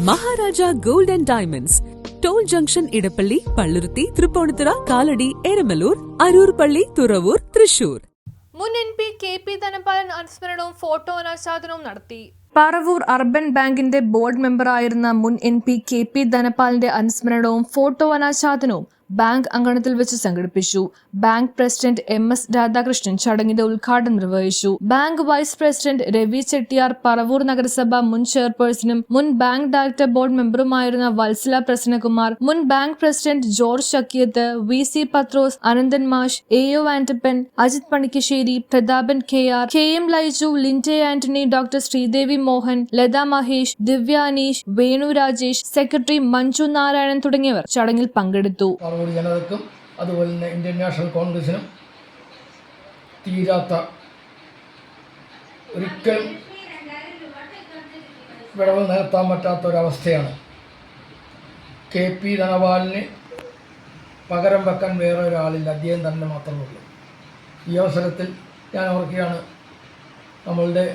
Maharaja gold and diamonds, toll junction, Edappally, Palluruthy, Thrippunithura, Kalady, Eramalloor, Aroor പള്ളി, തുറവൂർ, തൃശൂർ. മുൻ MP KP Dhanapalan അനുസ്മരണവും ഫോട്ടോ അനാച്ഛാദനവും നടത്തി. പറവൂർ അർബൻ ബാങ്കിന്റെ ബോർഡ് മെമ്പറായിരുന്ന മുൻ MP KP ധനപാലന്റെ അനുസ്മരണവും ഫോട്ടോ അനാച്ഛാദനവും ബാങ്ക് അങ്കണത്തിൽ വെച്ച് സംഘടിപ്പിച്ചു. ബാങ്ക് പ്രസിഡന്റ് MS രാധാകൃഷ്ണൻ ചടങ്ങിന്റെ ഉദ്ഘാടനം നിർവഹിച്ചു. Bank vice president Ravi Chettiar, Paravur നഗരസഭ മുൻ ചെയർപേഴ്സണും മുൻ ബാങ്ക് ഡയറക്ടർ ബോർഡ് മെമ്പറുമായിരുന്ന വത്സല പ്രസന്നകുമാർ, മുൻ bank president George Chakkiyath, VC Pathros, Ananthan മാഷ്, AO Antappan, Ajith Panikkassery, Prathapan KR, KM Laiju, Linde Antony, doctor Sreedevi Mohan, Latha Mahesh, Divya Aneesh, Venu Rajesh, secretary Manju Narayanan തുടങ്ങിയവർ ചടങ്ങിൽ പങ്കെടുത്തു. ജനതക്കും അതുപോലെ തന്നെ ഇന്ത്യൻ നാഷണൽ കോൺഗ്രസിനും തീരാത്ത ഒരിക്കലും വിടവ് നികത്താൻ പറ്റാത്തൊരവസ്ഥയാണ്. KP ധനപാലന് പകരം വെക്കാൻ വേറെ ഒരാളില്ല, അദ്ദേഹം തന്നെ മാത്രമേ ഉള്ളൂ. ഈ അവസരത്തിൽ ഞാൻ ഓർക്കുകയാണ്, നമ്മളുടെ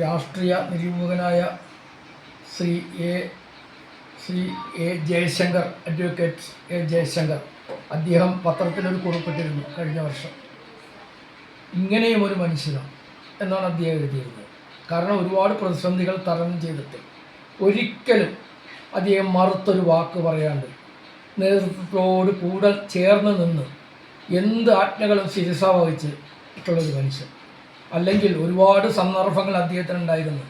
രാഷ്ട്രീയ നിരൂപകനായ Shri A. Jayasankar, advocate A. Jayasankar, അദ്ദേഹം പത്രത്തിലൊരു കുറിപ്പിട്ടിരുന്നു കഴിഞ്ഞ വർഷം. ഇങ്ങനെയും ഒരു മനുഷ്യനാണ് എന്നാണ് അദ്ദേഹം എഴുതിയിരുന്നത്. കാരണം ഒരുപാട് പ്രതിസന്ധികൾ തരണം ചെയ്തിട്ട് ഒരിക്കലും അദ്ദേഹം മറുത്തൊരു വാക്ക് പറയാണ്ട് നേതൃത്വത്തോട് കൂടെ ചേർന്ന് നിന്ന് എന്ത് ആജ്ഞകളും ശിരസാവഹിച്ചിട്ടുള്ളൊരു മനുഷ്യൻ. അല്ലെങ്കിൽ ഒരുപാട് സന്ദർഭങ്ങൾ അദ്ദേഹത്തിനുണ്ടായിരുന്നു.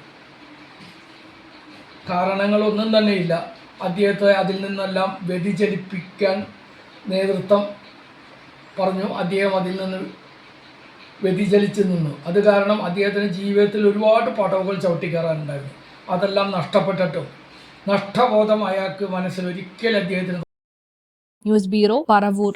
കാരണങ്ങളൊന്നും തന്നെയില്ല, അദ്ദേഹത്തെ അതിൽ നിന്നെല്ലാം വ്യതിചലിപ്പിക്കാൻ നേതൃത്വം പറഞ്ഞു. അദ്ദേഹം അതിൽ നിന്ന് വ്യതിചലിച്ച് നിന്നു. അത് കാരണം അദ്ദേഹത്തിൻ്റെ ജീവിതത്തിൽ ഒരുപാട് പടവുകൾ ചവിട്ടിക്കയറാനുണ്ടായിരുന്നു. അതെല്ലാം നഷ്ടപ്പെട്ടിട്ടും നഷ്ടബോധം അയാൾക്ക് മനസ്സിൽ ഒരിക്കലും അദ്ദേഹത്തിന്. News bureau, Paravur.